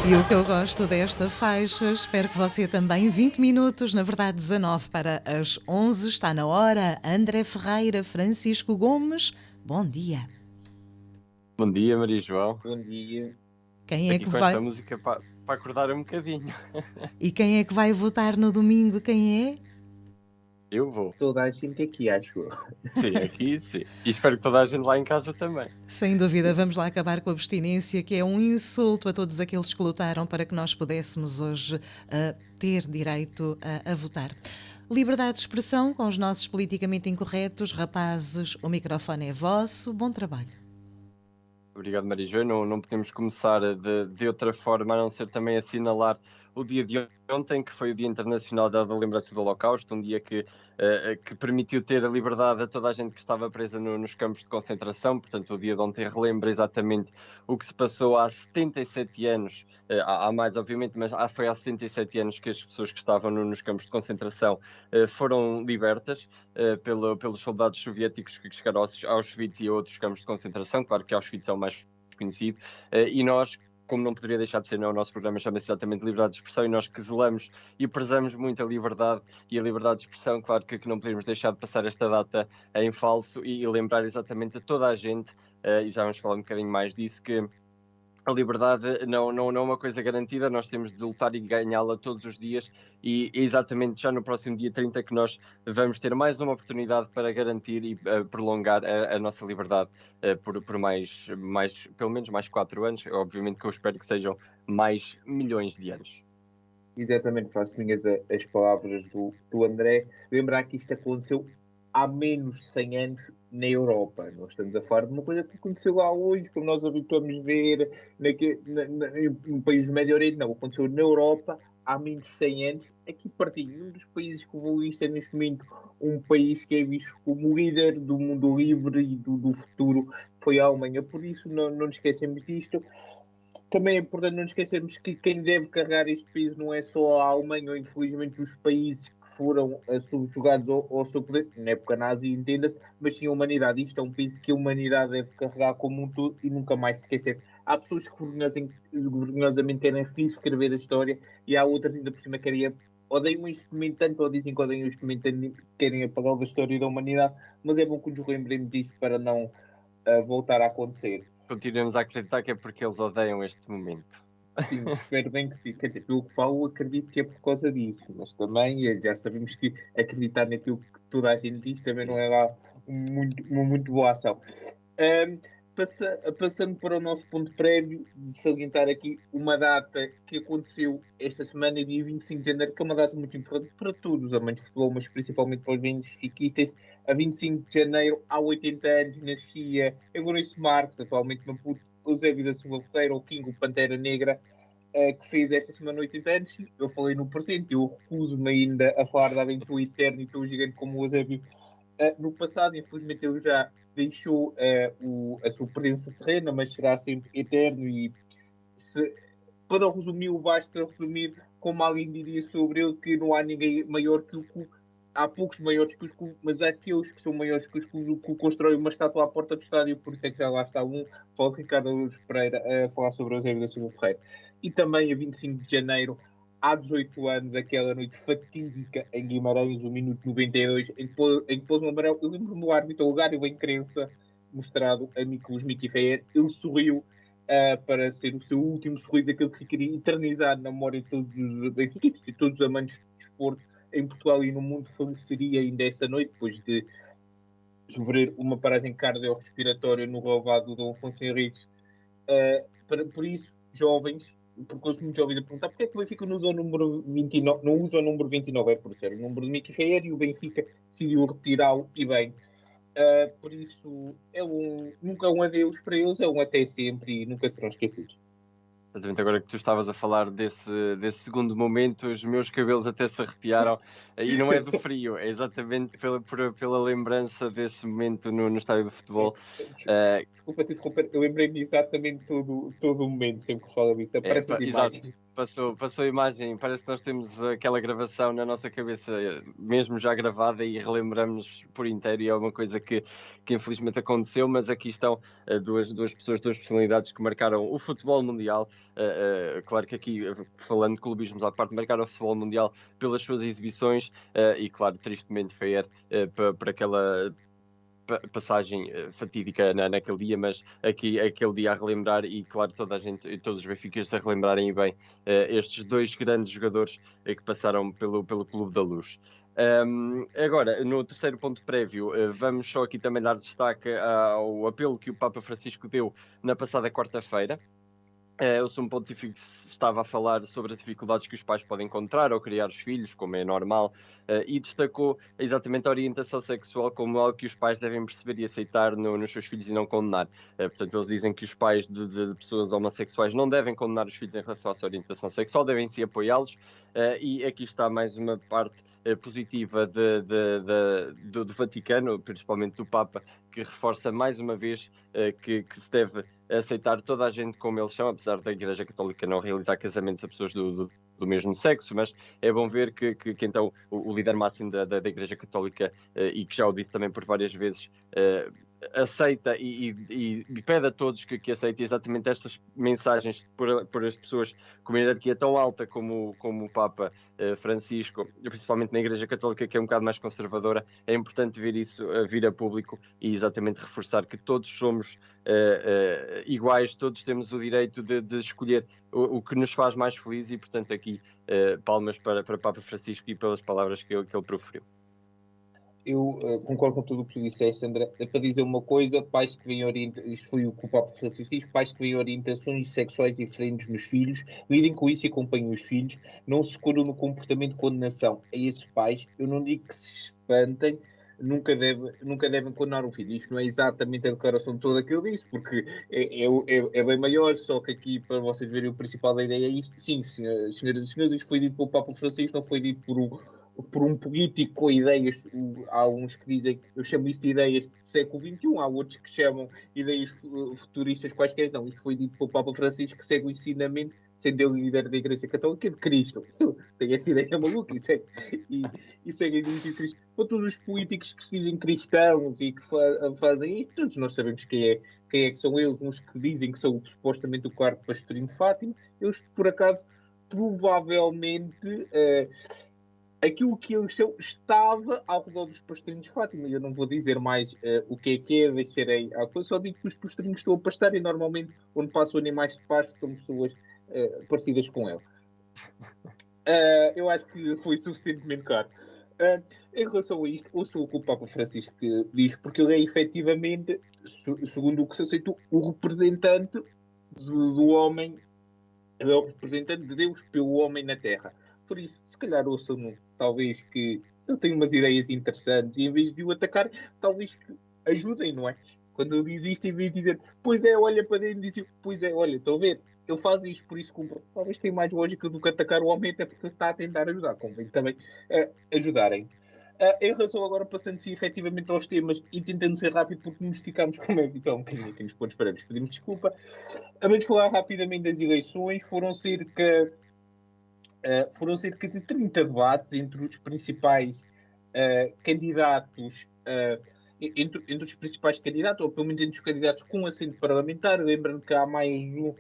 E o que eu gosto desta faixa, espero que você também, 20 minutos, na verdade 19 para as 11, está na hora. André Ferreira, Francisco Gomes, bom dia. Bom dia, Maria João. Bom dia. Quem é Aqui que com esta vai... música para acordar um bocadinho. E quem é que vai votar no domingo? Quem é? Eu vou. Toda a gente aqui, acho eu. Sim, aqui sim. E espero que toda a gente lá em casa também. Sem dúvida, vamos lá acabar com a abstinência, que é um insulto a todos aqueles que lutaram para que nós pudéssemos hoje ter direito a votar. Liberdade de expressão com os nossos politicamente incorretos. Rapazes, o microfone é vosso. Bom trabalho. Obrigado, Maria João. Não podemos começar de outra forma a não ser também assinalar o dia de ontem, que foi o Dia Internacional da Lembrança do Holocausto, um dia que permitiu ter a liberdade a toda a gente que estava presa nos campos de concentração. Portanto, o dia de ontem relembra exatamente o que se passou há 77 anos, há mais obviamente, mas foi há 77 anos que as pessoas que estavam nos campos de concentração foram libertas pelos soldados soviéticos que chegaram aos Auschwitz e a outros campos de concentração. Claro que Auschwitz é o mais conhecido, e nós, como não poderia deixar de ser, o nosso programa chama-se exatamente Liberdade de Expressão, e nós que zelamos e prezamos muito a liberdade e a liberdade de expressão, claro que não podemos deixar de passar esta data em falso e lembrar exatamente a toda a gente, e já vamos falar um bocadinho mais disso, que a liberdade não é uma coisa garantida, nós temos de lutar e ganhá-la todos os dias, e é exatamente já no próximo dia 30 que nós vamos ter mais uma oportunidade para garantir e prolongar a nossa liberdade por mais, pelo menos mais 4 anos, obviamente que eu espero que sejam mais milhões de anos. Exatamente, faço minhas as palavras do André. Lembrar que isto aconteceu há menos de 100 anos na Europa. Nós estamos a falar de uma coisa que aconteceu lá hoje, como nós habituamos ver no país do Médio Oriente. Não, aconteceu na Europa há menos de 100 anos. Aqui pertinho, um dos países que evoluiu isto é neste momento um país que é visto como líder do mundo livre e do futuro, foi a Alemanha. Por isso, não nos esquecemos disto. Também é importante não esquecermos que quem deve carregar este país não é só a Alemanha ou, infelizmente, os países que foram subjugados ao seu poder, na época nazi, entenda-se, mas sim a humanidade. Isto é um país que a humanidade deve carregar como um todo e nunca mais se esquecer. Há pessoas que vergonhosamente querem reescrever a história, e há outras, ainda por cima, que odeiam este momento tanto, ou dizem que odeiam este momento tanto, querem apagar da história da humanidade, mas é bom que nos lembremos disso para não voltar a acontecer. Continuamos a acreditar que é porque eles odeiam este momento. Sim, espero bem que sim. Quer dizer, pelo que falo, acredito que é por causa disso, mas também já sabemos que acreditar naquilo que toda a gente diz também não é lá uma muito boa ação. Ahm, Passando para o nosso ponto prévio, de salientar aqui uma data que aconteceu esta semana, dia 25 de janeiro, que é uma data muito importante para todos os amantes de futebol, mas principalmente para os benfiquistas. A 25 de janeiro, há 80 anos, nascia Eunice Marques, atualmente no Puto, Eusébio da Silva Ferreira, o King, o Pantera Negra, que fez esta semana 80 anos. Eu falei no presente, eu recuso-me ainda a falar da aventura eterna e tão gigante como o Eusébio no passado. Infelizmente ele já deixou a sua presença terrena, mas será sempre eterno. E para resumir, basta resumir como alguém diria sobre ele, que não há ninguém maior que o Cu. Há poucos maiores que os Cu, mas há aqueles que são maiores que os Cu. O Cu constrói uma estátua à porta do estádio, por isso é que já lá está um. Paulo Ricardo Luz Pereira a falar sobre o Eusébio da Silva Ferreira. E também a 25 de janeiro, há 18 anos, aquela noite fatídica em Guimarães, o minuto 92, em que pôs um amarelo. Eu lembro-me do árbitro, o Gário em crença, mostrado a Miklos Miki Feyer. Ele sorriu para ser o seu último sorriso, aquele que ficaria eternizado na memória de todos os benfiquistas e todos os amantes de desporto em Portugal e no mundo. Faleceria ainda esta noite, depois de sofrer uma paragem cardiorrespiratória no relvado do Dom Afonso Henriques. Por isso, jovens, porque ouço muitos jovens a perguntar porque é que o Benfica não usa o número 29, não usa o número 29, é por ser o número de Mickey Feyer, e o Benfica decidiu retirá-lo, e bem. Por isso, nunca é um adeus para eles, é um até sempre, e nunca serão esquecidos. Exatamente, agora que tu estavas a falar desse segundo momento, os meus cabelos até se arrepiaram, e não é do frio, é exatamente pela lembrança desse momento no estádio de futebol. Desculpa te interromper, eu lembrei-me exatamente todo o momento, sempre que se fala disso, aparecem as Exato. imagens. passou a imagem, parece que nós temos aquela gravação na nossa cabeça, mesmo já gravada, e relembramos por inteiro, e é uma coisa que infelizmente aconteceu, mas aqui estão duas pessoas, duas personalidades que marcaram o futebol mundial. Claro que aqui, falando de clubismos à parte, marcaram o futebol mundial pelas suas exibições, e claro, tristemente foi para aquela passagem fatídica naquele dia, mas aqui aquele dia a relembrar, e claro, toda a gente e todos os benfiquistas a relembrarem bem estes dois grandes jogadores que passaram pelo Clube da Luz. Agora, no terceiro ponto prévio, vamos só aqui também dar destaque ao apelo que o Papa Francisco deu na passada quarta-feira. O Sumo Pontífice estava a falar sobre as dificuldades que os pais podem encontrar ao criar os filhos, como é normal, e destacou exatamente a orientação sexual como algo que os pais devem perceber e aceitar nos seus filhos e não condenar. Portanto, eles dizem que os pais de pessoas homossexuais não devem condenar os filhos em relação à sua orientação sexual, devem sim apoiá-los, e aqui está mais uma parte positiva do Vaticano, principalmente do Papa, que reforça mais uma vez que se deve aceitar toda a gente como eles são, apesar da Igreja Católica não realizar casamentos a pessoas do mesmo sexo, mas é bom ver que então o líder máximo da Igreja Católica, e que já o disse também por várias vezes, aceita e pede a todos que aceitem exatamente estas mensagens por as pessoas com uma hierarquia tão alta como o Papa Francisco, principalmente na Igreja Católica, que é um bocado mais conservadora. É importante ver isso vir a público e exatamente reforçar que todos somos iguais, todos temos o direito de escolher o que nos faz mais felizes, e portanto aqui palmas para Papa Francisco e pelas palavras que ele proferiu. Eu concordo com tudo o que tu disseste, André. Para dizer uma coisa, pais que veem isto foi o que o Papa Francisco diz, pais que veem orientações sexuais diferentes nos filhos, lidem com isso e acompanhem os filhos, não se escolham no comportamento de condenação. A esses pais, eu não digo que se espantem, nunca devem condenar um filho. Isto não é exatamente a declaração toda que ele disse, porque é bem maior, só que aqui, para vocês verem, o principal da ideia é isto. Sim, senhoras e senhores, isto foi dito pelo Papa Francisco, não foi dito por um político com ideias. Há uns que dizem, eu chamo isto de ideias do século XXI, há outros que chamam ideias futuristas quaisquer. Não, isto foi dito pelo Papa Francisco, que segue o ensinamento, sendo ele líder da Igreja Católica, de Cristo. Tem essa ideia maluca e segue a ideia de Cristo. Para todos os políticos que se dizem cristãos e que fazem isto, todos nós sabemos quem é que são eles, uns que dizem que são supostamente o quarto pastorinho de Fátima. Eles, por acaso, provavelmente aquilo que eles são estava ao redor dos pastorinhos de Fátima. Eu não vou dizer mais o que é, deixarei à coisa, só digo que os pastorinhos estão a pastar, e normalmente onde passam animais de pasto estão pessoas parecidas com ele. Eu acho que foi suficientemente claro. Em relação a isto, ouço o que o Papa Francisco diz, porque ele é efetivamente, segundo o que se aceitou, o representante do homem, ele é o representante de Deus pelo homem na Terra. Por isso, se calhar ouçam-no, talvez que ele tem umas ideias interessantes, e em vez de o atacar, talvez que ajudem, não é? Quando ele diz isto, em vez de dizer, pois é, olha para dentro, diz, pois é, olha, estão a ver? Ele faz isto, por isso cumpre. Talvez tenha mais lógica do que atacar o homem, até porque está a tentar ajudar. Convém também ajudarem. Em relação agora, passando-se efetivamente aos temas e tentando ser rápido, porque nos esticámos como é então, um bocadinho aqui nos pontos paramos, pedimos desculpa. Vamos falar rapidamente das eleições. Foram cerca de 30 debates entre os principais candidatos, entre os principais candidatos, ou pelo menos entre os candidatos com assento parlamentar. Lembrando que há mais um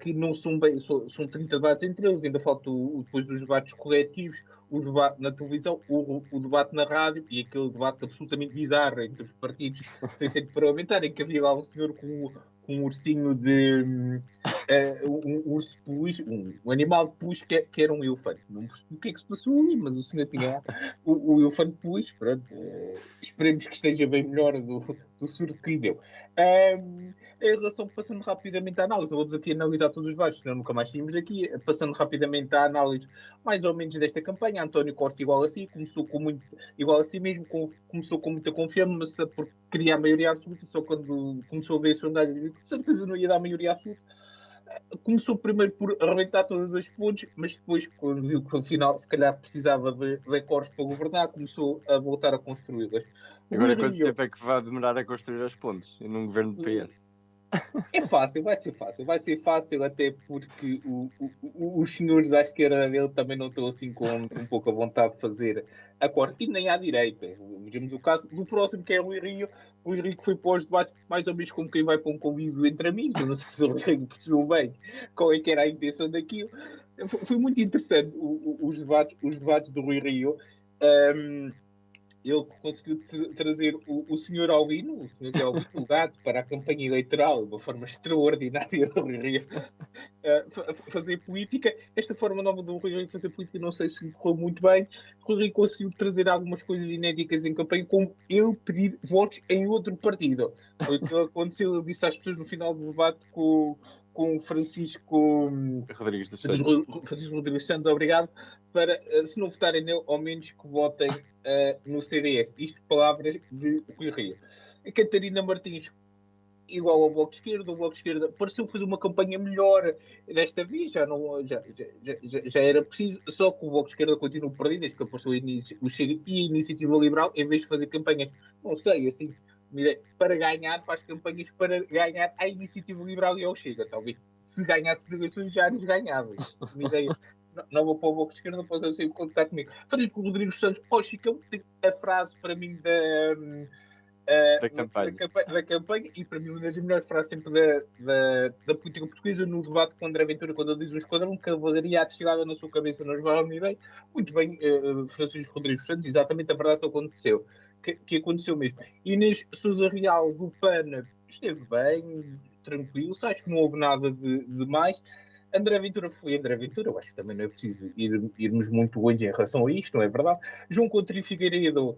que não são bem, são 30 debates entre eles, ainda falta depois os debates coletivos, o debate na televisão, o debate na rádio e aquele debate absolutamente bizarro entre os partidos sem assento parlamentar, em que havia lá um senhor com um ursinho de um urso peluche, um animal de peluche que era um elefante. Não percebi o que é que se passou ali, mas o senhor tinha lá o elefante peluche. Pronto, esperemos que esteja bem melhor do surto que lhe deu. Em relação, passando rapidamente à análise, vamos aqui analisar todos os baixos, senão nunca mais tínhamos aqui. Passando rapidamente à análise, mais ou menos desta campanha, António Costa igual a si, começou com muito, igual a si mesmo, começou com muita confiança porque queria a maioria absoluta, só quando começou a ver as sondagens, com certeza não ia dar a maioria absoluta. Começou primeiro por arrebentar todos os pontos, mas depois, quando viu que afinal se calhar precisava de acordos para governar, começou a voltar a construí-las. Agora, quanto tempo é que vai demorar a construir as pontes num governo de PS? É fácil, vai ser fácil, até porque os senhores à esquerda dele também não estão assim com pouca vontade de fazer acordo, e nem à direita. Vejamos o caso do próximo, que é o Rui Rio. O Rui Rio que foi para os debates, mais ou menos como quem vai para um convívio entre amigos. Eu não sei se o Rui Rio percebeu bem qual é que era a intenção daquilo. Foi muito interessante os debates do Rui Rio. Um, Ele conseguiu trazer o senhor Albino, o senhor Zé Albino, o gato, para a campanha eleitoral, de uma forma extraordinária do Rui Rio, fazer política. Esta forma nova do Rui Rio fazer política, não sei se correu muito bem. O Rui Rio conseguiu trazer algumas coisas inéditas em campanha, como ele pedir votos em outro partido. Foi o que aconteceu, ele disse às pessoas no final do debate com o Francisco Rodrigues dos Santos. Francisco Rodrigues Santos, obrigado, para, se não votarem nele, ao menos que votem no CDS. Isto palavras de Rui Rio. A Catarina Martins, igual ao Bloco de Esquerda, o Bloco de Esquerda pareceu fazer uma campanha melhor desta vez, já era preciso, só que o Bloco de Esquerda continua perdido, desde que apareceu o Chega e a Iniciativa Liberal, em vez de fazer campanhas, não sei, assim, para ganhar, faz campanhas para ganhar a Iniciativa Liberal e ao Chega. Talvez se ganhasse as eleições já nos ganhava. Uma ideia nova para o Bloco de Esquerda, não posso sempre contar comigo. Francisco Rodrigues Santos, Chicão, tem a frase para mim da campanha, e para mim uma das melhores frases sempre da política portuguesa, no debate com André Ventura, quando ele diz: o esquadrão de cavalaria atirada na sua cabeça nos vai unir. Muito bem, Francisco Rodrigues Santos, exatamente a verdade que aconteceu, que aconteceu mesmo. Inês Sousa Real do PAN esteve bem, tranquilo, acho que não houve nada de mais. André Ventura foi André Ventura, eu acho que também não é preciso irmos muito longe em relação a isto, não é verdade? João Coutinho Figueiredo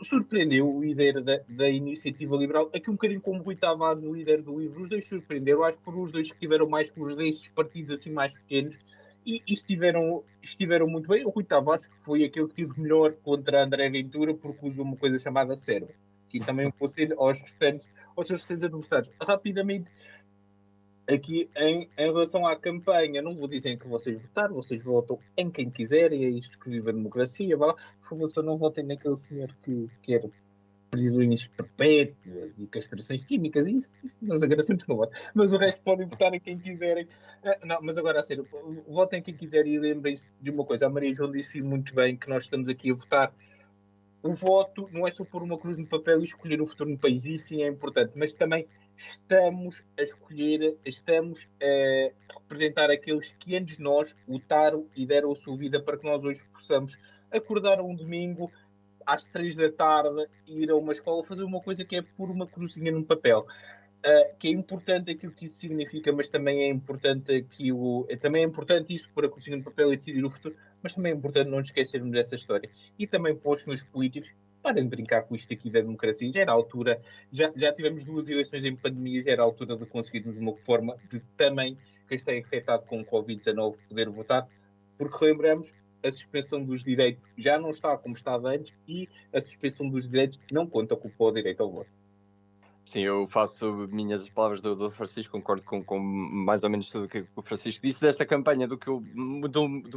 surpreendeu o líder da Iniciativa Liberal, aqui um bocadinho como Rui Tavares, o líder do LIVRE. Os dois surpreenderam, acho que foram os dois que tiveram mais que os destes partidos assim mais pequenos, e estiveram muito bem. O Rui Tavares, que foi aquele que teve melhor contra André Ventura, porque usou uma coisa chamada cérebro, que também um conselho aos restantes adversários. Rapidamente, aqui em relação à campanha, não vou dizer em que vocês votaram, vocês votam em quem quiserem, é isto que vive a democracia. Por favor, só não votem naquele senhor que quer prisões perpétuas e castrações químicas, isso nós agradecemos que não votem. Mas o resto podem votar em quem quiserem. Não, mas agora a sério, votem em quem quiserem, e lembrem-se de uma coisa: a Maria João disse muito bem que nós estamos aqui a votar. O voto não é só pôr uma cruz no papel e escolher o futuro no país, isso sim é importante, mas também estamos a escolher, estamos a representar aqueles que antes de nós lutaram e deram a sua vida para que nós hoje possamos acordar um domingo às 3 da tarde, ir a uma escola, fazer uma coisa que é pôr uma cruzinha no papel. Que é importante aquilo que isso significa, mas também é importante também é importante isso, pôr a cruzinha no papel e decidir o futuro, mas também é importante não nos esquecermos dessa história. E também para os meus políticos, parem de brincar com isto aqui da democracia. Já era a altura, já tivemos 2 eleições em pandemia, já era a altura de conseguirmos uma forma de também quem está infectado com o Covid-19 poder votar, porque lembramos, a suspensão dos direitos já não está como estava antes, e a suspensão dos direitos não conta com o direito ao voto. Sim, eu faço minhas as palavras do Francisco, concordo com mais ou menos tudo o que o Francisco disse desta campanha, do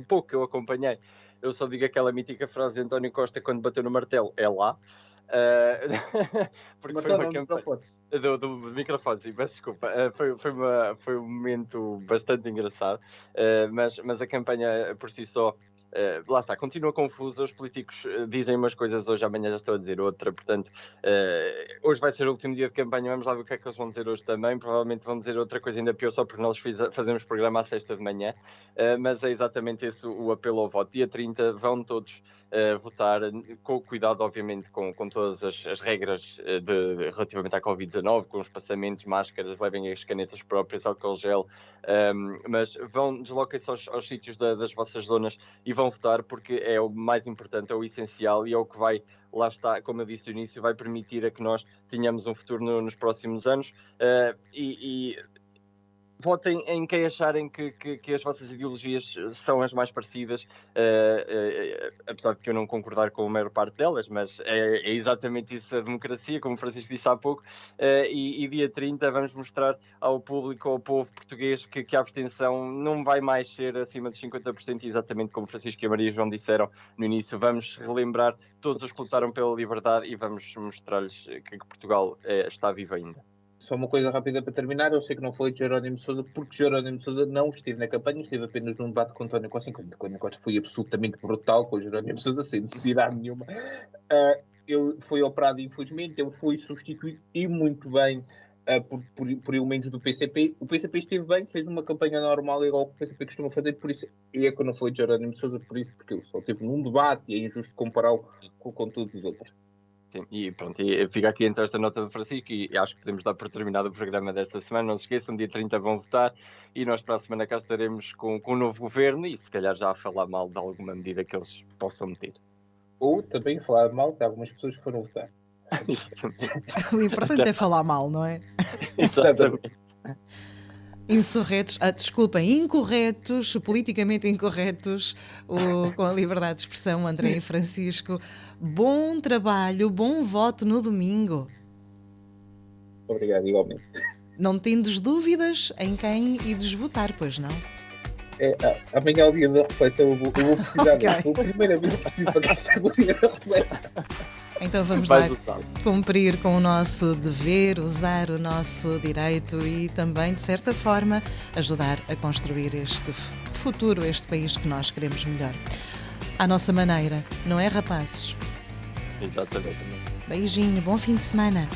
pouco que eu acompanhei. Eu só digo aquela mítica frase de António Costa quando bateu no martelo: é lá. Porque foi uma campanha do microfone, sim, peço desculpa. Foi um momento bastante engraçado, mas a campanha por si só, lá está, continua confusa. Os políticos dizem umas coisas hoje, amanhã já estou a dizer outra. Portanto, hoje vai ser o último dia de campanha, vamos lá ver o que é que eles vão dizer hoje também. Provavelmente vão dizer outra coisa ainda pior, só porque nós fazemos programa à sexta de manhã, mas é exatamente esse o apelo ao voto. Dia 30 vão todos votar, com cuidado, obviamente, com todas as regras relativamente à Covid-19, com os espaçamentos, máscaras, levem as canetas próprias, álcool gel, mas desloquem-se aos sítios das vossas zonas e vão votar, porque é o mais importante, é o essencial, e é o que vai, lá está, como eu disse no início, vai permitir a que nós tenhamos um futuro nos próximos anos. Votem em quem acharem que as vossas ideologias são as mais parecidas, apesar de que eu não concordar com a maior parte delas, mas é exatamente isso a democracia, como o Francisco disse há pouco. E dia 30 vamos mostrar ao público, ao povo português, que a abstenção não vai mais ser acima de 50%, exatamente como o Francisco e a Maria João disseram no início. Vamos relembrar todos os que lutaram pela liberdade e vamos mostrar-lhes que Portugal está vivo ainda. Só uma coisa rápida para terminar, eu sei que não falei de Jerónimo de Sousa, porque Jerónimo de Sousa não esteve na campanha, esteve apenas num debate com António Costa, enquanto António Costa foi absolutamente brutal com Jerónimo de Sousa, sem necessidade nenhuma. Ele foi operado, infelizmente, ele foi substituído e muito bem por elementos do PCP. O PCP esteve bem, fez uma campanha normal, igual que o PCP costuma fazer, por isso, e é que eu não falei de Jerónimo de Sousa, por isso, porque ele só esteve num debate e é injusto compará-lo com todos os outros. Sim, e pronto, e fica aqui então esta nota do Francisco e acho que podemos dar por terminado o programa desta semana. Não se esqueçam, dia 30 vão votar e nós para a semana cá estaremos com um novo governo e se calhar já a falar mal de alguma medida que eles possam meter. Ou também falar mal de algumas pessoas que foram votar. O importante é falar mal, não é? Exatamente. Insurretos, desculpem, incorretos, politicamente incorretos, com a liberdade de expressão, André e Francisco. Bom trabalho, bom voto no domingo. Obrigado, igualmente. Não tendes dúvidas em quem ides votar, pois não? Amanhã é o dia da reflexão, eu vou precisar Ok. Foi a primeira vez que preciso para gastar o dia da reflexão. Então vamos lá Vais votar. cumprir com o nosso dever, usar o nosso direito e também, de certa forma, ajudar a construir este futuro, este país que nós queremos melhor. À nossa maneira, não é, rapazes? Exatamente. Beijinho, bom fim de semana.